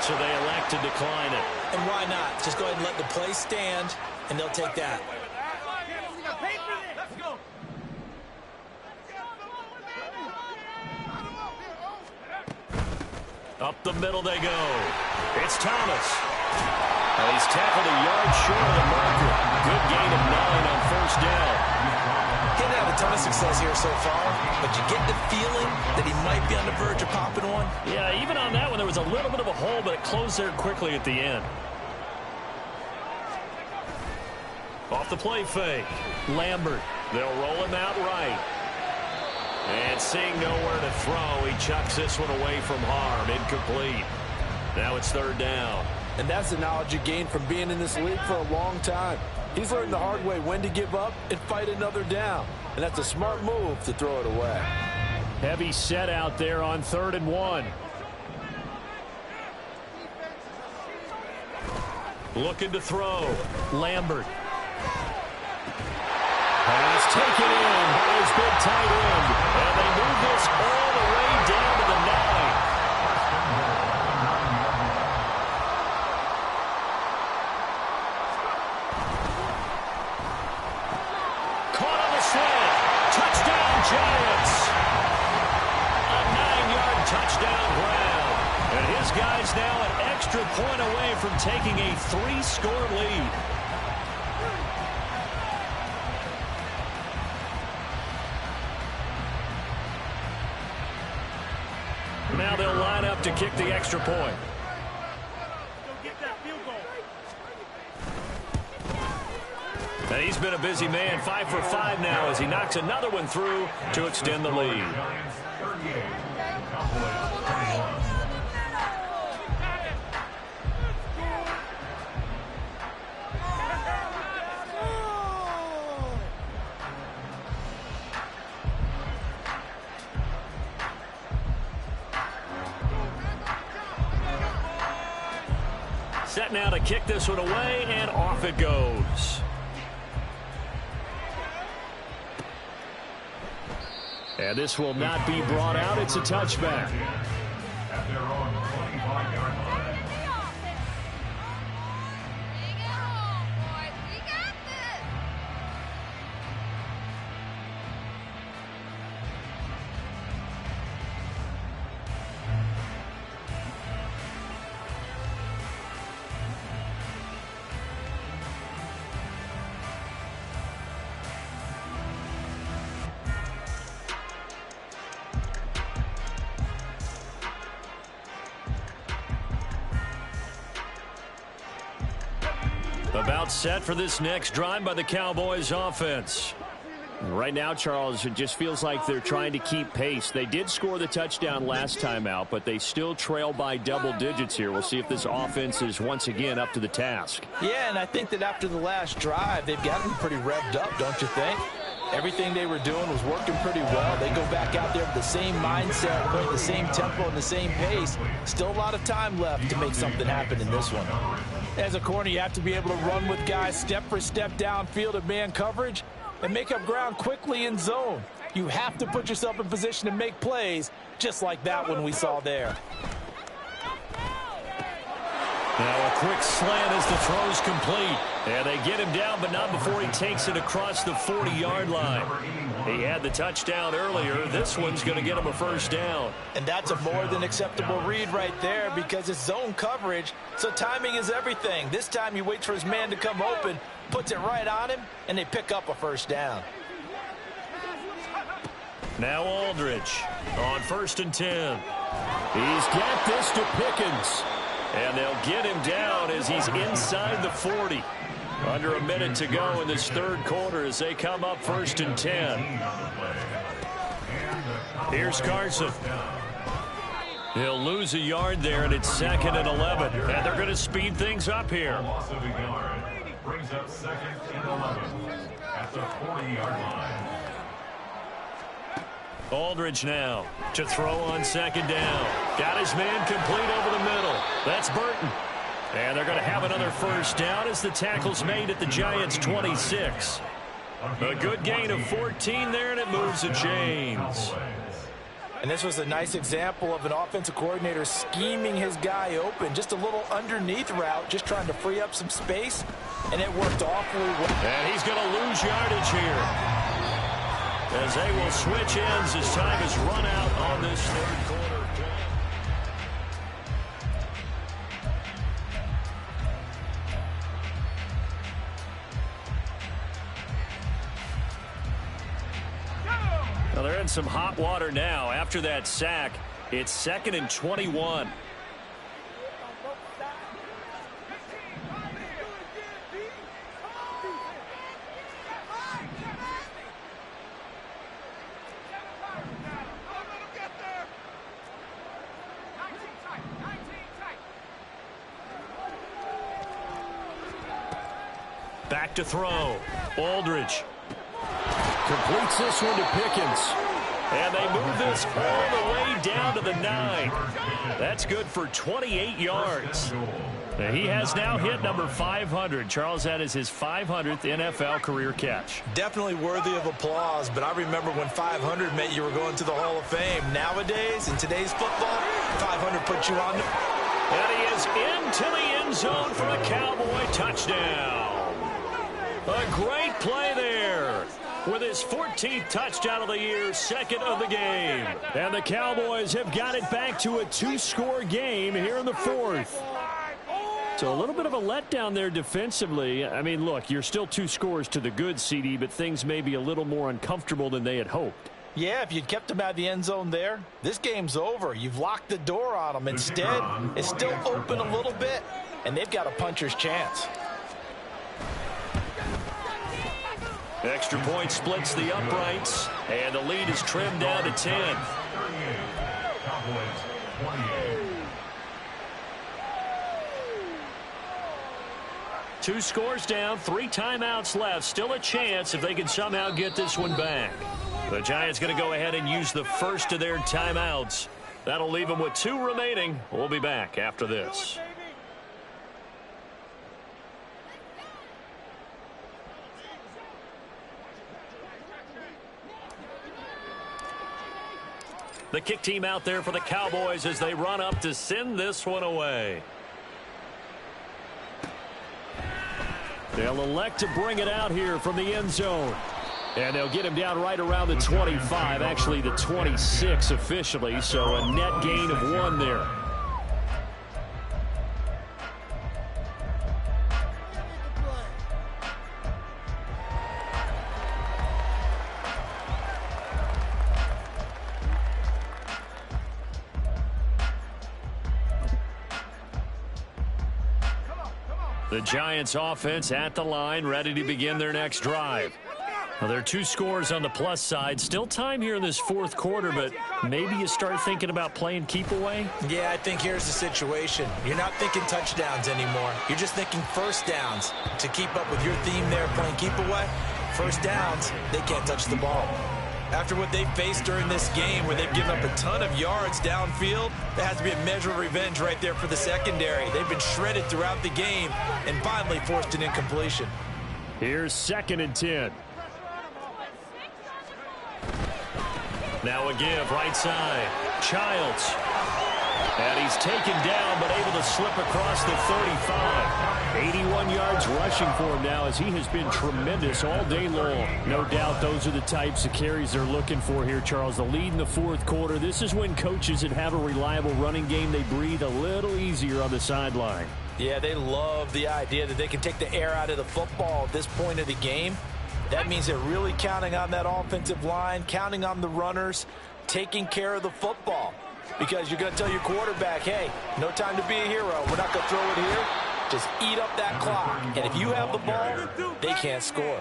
So they elect to decline it. And why not? Just go ahead and let the play stand, and they'll take that. Up the middle they go. It's Thomas. And he's tackled a yard short of the marker. Good gain of 9 on 1st down. He didn't have a ton of success here so far, but you get the feeling that he might be on the verge of popping one. Yeah, even on that one, there was a little bit of a hole, but it closed there quickly at the end. Off the play fake. Lambert. They'll roll him out right. And seeing nowhere to throw, he chucks this one away from harm. Incomplete. Now it's 3rd down. And that's the knowledge you gain from being in this league for a long time. He's learned the hard way when to give up and fight another down. And that's a smart move to throw it away. Heavy set out there on 3rd and 1. Looking to throw. Lambert. Pass taken in by his big tight end. And they move this all the way down to the 9. extra point away from taking a 3-score lead. Now they'll line up to kick the extra point. And he's been a busy man, 5 for 5 now as he knocks another one through to extend the lead. Set now to kick this one away, and off it goes. And this will not be brought out. It's a touchback. At their own 25-yard line. About set for this next drive by the Cowboys offense. Right now, Charles, it just feels like they're trying to keep pace. They did score the touchdown last time out, but they still trail by double digits here. We'll see if this offense is once again up to the task. Yeah, and I think that after the last drive, they've gotten pretty revved up, don't you think? Everything they were doing was working pretty well. They go back out there with the same mindset, playing the same tempo and the same pace. Still a lot of time left to make something happen in this one. As a corner, you have to be able to run with guys step for step downfield at man coverage and make up ground quickly in zone. You have to put yourself in position to make plays, just like that one we saw there. Now a quick slant as the throw's complete. And they get him down, but not before he takes it across the 40-yard line. He had the touchdown earlier. This one's going to get him a first down. And that's a more than acceptable read right there because it's zone coverage, so timing is everything. This time he waits for his man to come open, puts it right on him, and they pick up a first down. Now Aldridge on 1st and 10. He's got this to Pickens. And they'll get him down as he's inside the 40. Under a minute to go in this third quarter as they come up 1st and 10. Here's Carson. He'll lose a yard there, and it's 2nd and 11. And they're going to speed things up here. Loss of a yard brings up 2nd and 11 at the 40-yard line. Aldridge now to throw on 2nd down. Got his man complete over the middle. That's Burton. And they're going to have another first down as the tackle's made at the Giants' 26. A good gain of 14 there, and it moves the chains. And this was a nice example of an offensive coordinator scheming his guy open. Just a little underneath route, just trying to free up some space, and it worked awfully well. And he's going to lose yardage here, as they will switch ends as time is run out on this third quarter. Well, they're in some hot water now. After that sack, it's 2nd and 21. Back to throw. Aldridge completes this one to Pickens. And they move this all the way down to the 9. That's good for 28 yards. And he has now hit number 500. Charles, that is his 500th NFL career catch. Definitely worthy of applause, but I remember when 500 meant you were going to the Hall of Fame. Nowadays, in today's football, 500 puts you on. And he is into the end zone for a Cowboy touchdown. A great play there with his 14th touchdown of the year, 2nd of the game. And the Cowboys have got it back to a 2-score game here in the 4th. So a little bit of a letdown there defensively. I mean, look, you're still 2 scores to the good, CD, but things may be a little more uncomfortable than they had hoped. Yeah, if you'd kept them out of the end zone there, this game's over. You've locked the door on them. Instead, it's still open a little bit, and they've got a puncher's chance. Extra point splits the uprights, and the lead is trimmed down to 10. Cowboys 28. 2 scores down, 3 timeouts left. Still a chance if they can somehow get this one back. The Giants going to go ahead and use the first of their timeouts. That'll leave them with 2 remaining. We'll be back after this. The kick team out there for the Cowboys as they run up to send this one away. They'll elect to bring it out here from the end zone. And they'll get him down right around the 25, actually the 26 officially, so a net gain of 1 there. The Giants offense at the line, ready to begin their next drive. Well, there are 2 scores on the plus side. Still time here in this 4th quarter, but maybe you start thinking about playing keep away? Yeah, I think here's the situation. You're not thinking touchdowns anymore. You're just thinking first downs. To keep up with your theme there, playing keep away, first downs, they can't touch the ball. After what they faced during this game where they've given up a ton of yards downfield, there has to be a measure of revenge right there for the secondary. They've been shredded throughout the game and finally forced an incompletion. Here's 2nd and 10. Now a give right side. Childs. And he's taken down but able to slip across the 35. 81 yards rushing for him now as he has been tremendous all day long. No doubt those are the types of carries they're looking for here, Charles. The lead in the 4th quarter. This is when coaches that have a reliable running game, they breathe a little easier on the sideline. Yeah, they love the idea that they can take the air out of the football at this point of the game. That means they're really counting on that offensive line, counting on the runners, taking care of the football. Because you're going to tell your quarterback, hey, no time to be a hero. We're not going to throw it here. Just eat up that clock. And if you have the ball, they can't score.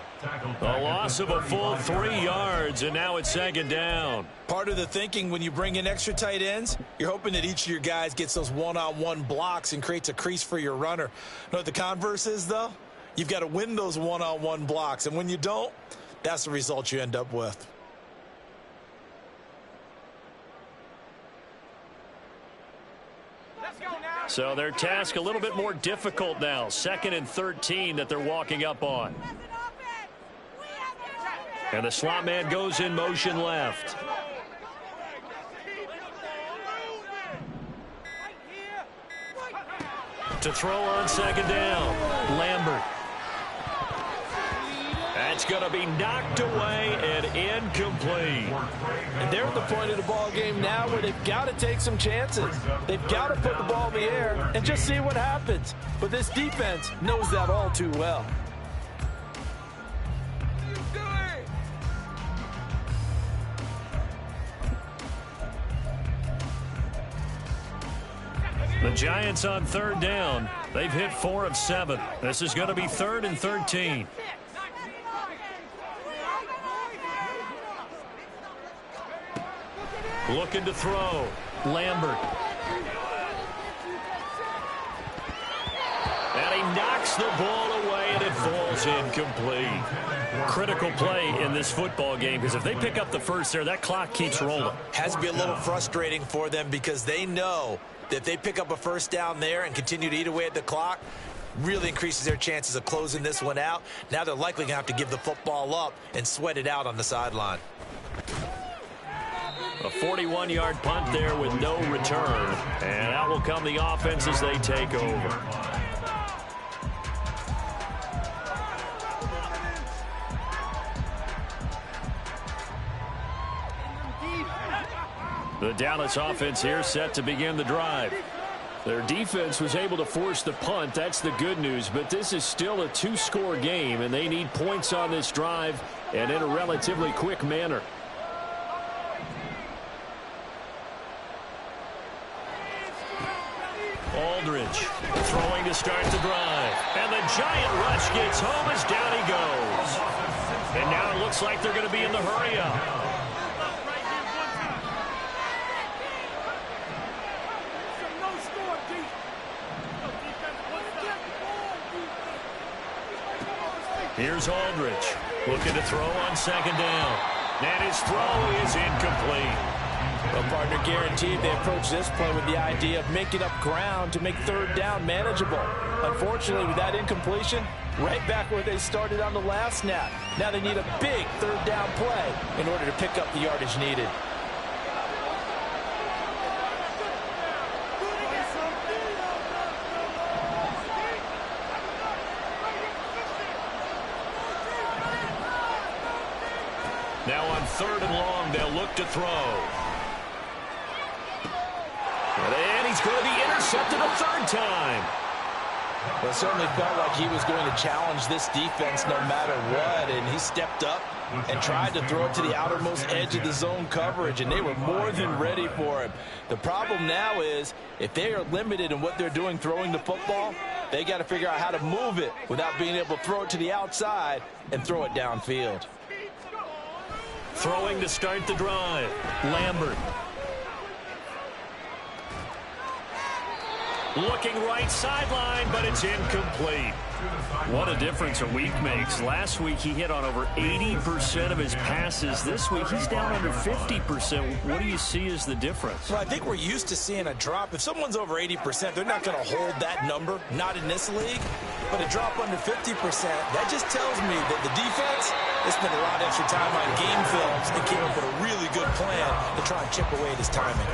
A loss of a full 3 yards, and now it's 2nd down. Part of the thinking when you bring in extra tight ends, you're hoping that each of your guys gets those one-on-one blocks and creates a crease for your runner. You know what the converse is, though? You've got to win those one-on-one blocks. And when you don't, that's the result you end up with. So their task a little bit more difficult now. 2nd and 13 that they're walking up on. And the slot man goes in motion left. To throw on 2nd down. Lambert. That's going to be knocked away and incomplete. And they're at the point of the ball game now where they've got to take some chances. They've got to put the ball in the air and just see what happens. But this defense knows that all too well. The Giants on 3rd down. They've hit 4 of 7. This is going to be 3rd and 13. Looking to throw. Lambert. And he knocks the ball away, and it falls incomplete. Critical play in this football game, because if they pick up the first there, that clock keeps rolling. Has to be a little frustrating for them because they know that if they pick up a first down there and continue to eat away at the clock, really increases their chances of closing this one out. Now they're likely going to have to give the football up and sweat it out on the sideline. A 41-yard punt there with no return. And out will come the offense as they take over. The Dallas offense here set to begin the drive. Their defense was able to force the punt. That's the good news. But this is still a two-score game, and they need points on this drive and in a relatively quick manner. Aldridge throwing to start the drive. And the giant rush gets home as down he goes. And now it looks like they're going to be in the hurry-up. Here's Aldridge looking to throw on second down. And his throw is incomplete. Well, partner, guaranteed they approach this play with the idea of making up ground to make third down manageable. Unfortunately, with that incompletion, right back where they started on the last snap. Now they need a big third down play in order to pick up the yardage needed. Now on third and long, they'll look to throw. And he's going to be intercepted a third time. Well, it certainly felt like he was going to challenge this defense no matter what, and he stepped up and tried to throw it to the outermost edge of the zone coverage, and they were more than ready for him. The problem now is if they are limited in what they're doing throwing the football, they got to figure out how to move it without being able to throw it to the outside and throw it downfield. Throwing to start the drive, Lambert. Looking right sideline, but it's incomplete. What a difference a week makes. Last week he hit on over 80% of his passes. This week he's down under 50%. What do you see as the difference? Well, I think we're used to seeing a drop. If someone's over 80%, they're not going to hold that number, not in this league. But a drop under 50%, that just tells me that the defense, they spent a lot of extra time on game films and came up with a really good plan to try and chip away at his timing.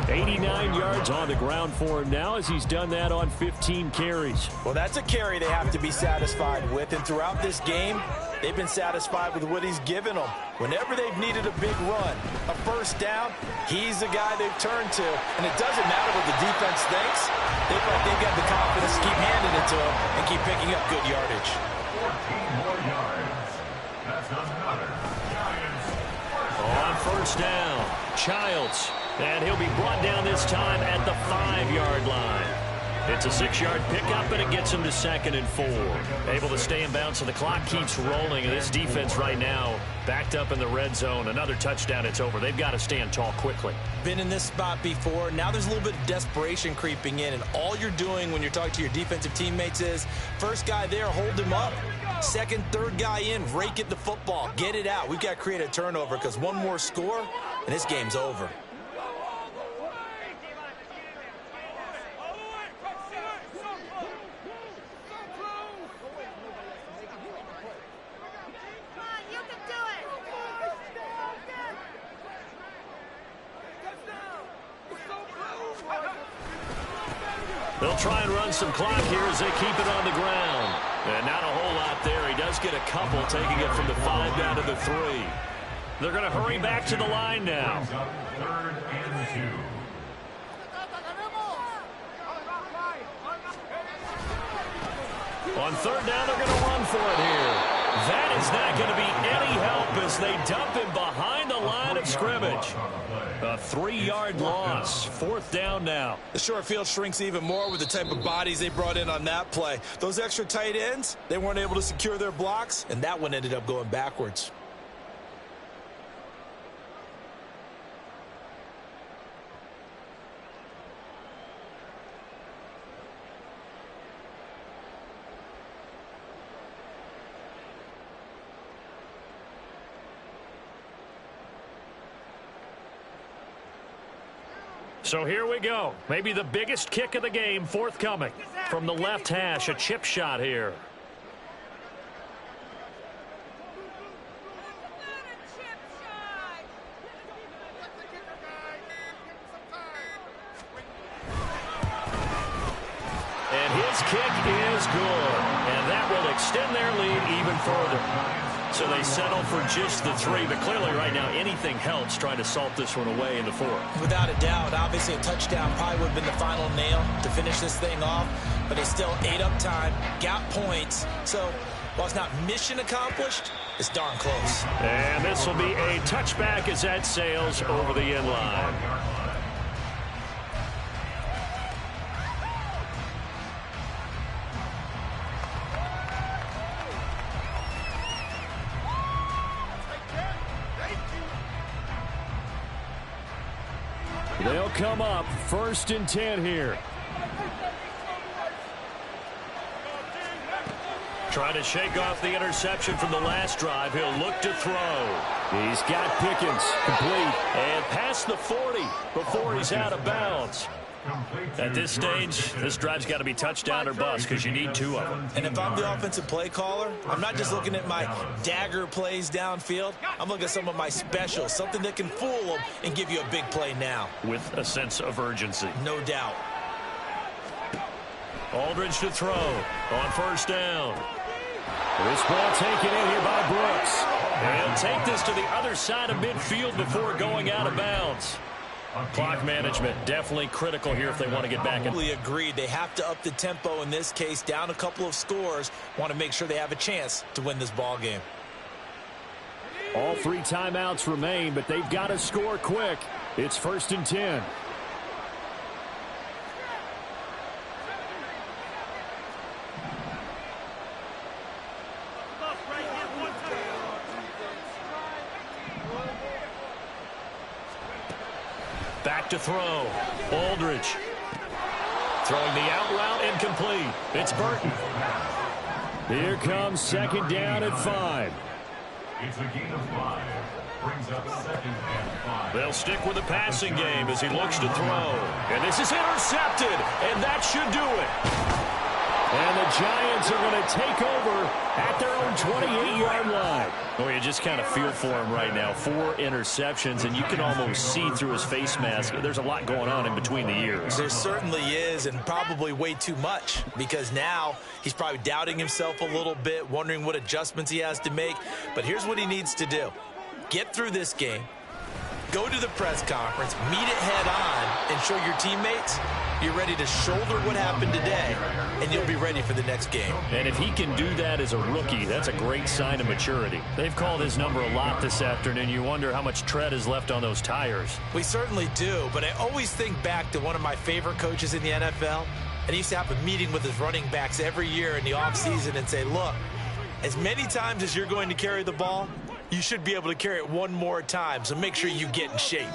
89 yards on the ground for him now as he's done that on 15 carries. Well, that's a carry they have to be satisfied with, and throughout this game, they've been satisfied with what he's given them. Whenever they've needed a big run, a first down, he's the guy they've turned to, and it doesn't matter what the defense thinks. They feel like they've got the confidence to keep handing it to him and keep picking up good yardage. 14 more yards. That's doesn't matter. Giants. On first down, Childs. And he'll be brought down this time at the 5-yard line. It's a 6-yard pickup, and it gets him to 2nd and 4. Able to stay in bounds, so the clock keeps rolling. And this defense right now backed up in the red zone. Another touchdown, it's over. They've got to stand tall quickly. Been in this spot before. Now there's a little bit of desperation creeping in, and all you're doing when you're talking to your defensive teammates is first guy there, hold him up. Second, third guy in, rake at the football. Get it out. We've got to create a turnover because one more score, and this game's over. They'll try and run some clock here as they keep it on the ground. And not a whole lot there. He does get a couple, taking it from the 5 down to the 3. They're going to hurry back to the line now. 3rd and 2. On 3rd down, they're going to run for it here. That is not going to be any help as they dump him behind the line of scrimmage. A 3-yard loss. 4th down now. The short field shrinks even more with the type of bodies they brought in on that play. Those extra tight ends, they weren't able to secure their blocks, and that one ended up going backwards. So here we go. Maybe the biggest kick of the game forthcoming. From the left hash, a chip shot here. And his kick is good. And that will extend their lead even further. So they settle for just the 3, but clearly right now anything helps trying to salt this one away in the 4th. Without a doubt, obviously a touchdown probably would have been the final nail to finish this thing off, but they still ate up time, got points. So while it's not mission accomplished, it's darn close. And this will be a touchback as that sails over the end line. They'll come up 1st and 10 here. Trying to shake off the interception from the last drive. He'll look to throw. He's got Pickens complete and past the 40 before he's out of bounds. At this stage, this drive's got to be touchdown or bust because you need 2 of them. And if I'm the offensive play caller, I'm not just looking at my dagger plays downfield. I'm looking at some of my specials, something that can fool them and give you a big play now. With a sense of urgency. No doubt. Aldridge to throw on 1st down. This ball taken in here by Brooks. And he'll take this to the other side of midfield before going out of bounds. Clock management definitely critical here if they want to get back in. Totally agreed. They have to up the tempo in this case, down a couple of scores. Want to make sure they have a chance to win this ball game. All 3 timeouts remain, but they've got to score quick. It's 1st and 10. Back to throw. Aldridge. Throwing the out route incomplete. It's Burton. Here comes 2nd down at 5. It's a gain of 5. Brings up 2nd and 5. They'll stick with the passing game as he looks to throw. And this is intercepted. And that should do it. And the Giants are going to take over at their own 28-yard line. Oh, you just kind of feel for him right now. 4 interceptions, and you can almost see through his face mask. There's a lot going on in between the ears. There certainly is, and probably way too much, because now he's probably doubting himself a little bit, wondering what adjustments he has to make. But here's what he needs to do. Get through this game. Go to the press conference, meet it head on, and show your teammates you're ready to shoulder what happened today, and you'll be ready for the next game. And if he can do that as a rookie, that's a great sign of maturity. They've called his number a lot this afternoon. You wonder how much tread is left on those tires. We certainly do, but I always think back to one of my favorite coaches in the NFL, and he used to have a meeting with his running backs every year in the offseason and say, look, as many times as you're going to carry the ball, you should be able to carry it 1 more time, so make sure you get in shape.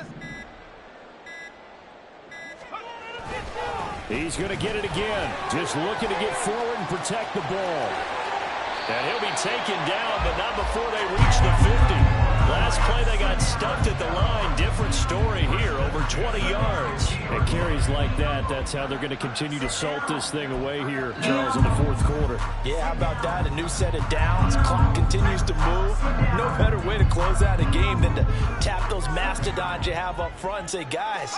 He's going to get it again. Just looking to get forward and protect the ball. And he'll be taken down, but not before they reach the 50. Last play, they got stuffed at the line. Different story here, over 20 yards. And carries like that, that's how they're going to continue to salt this thing away here, Charles, in the 4th quarter. Yeah, how about that? A new set of downs. Clock continues to move. No better way to close out a game than to tap those mastodons you have up front and say, guys,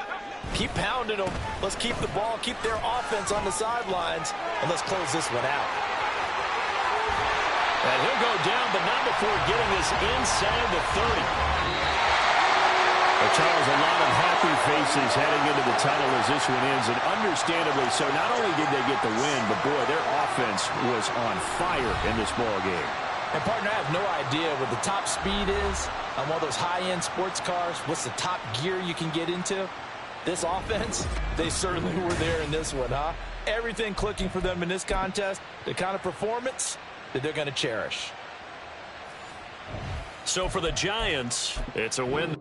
keep pounding them. Let's keep the ball, keep their offense on the sidelines, and let's close this one out. And he'll go down, but not before getting this inside the 30. Well, Charles, a lot of happy faces heading into the tunnel as this one ends, and understandably so. Not only did they get the win, but, boy, their offense was on fire in this ball game. And, partner, I have no idea what the top speed is on one of those high-end sports cars. What's the top gear you can get into? This offense, they certainly were there in this one, huh? Everything clicking for them in this contest, the kind of performance that they're going to cherish. So for the Giants, it's a win.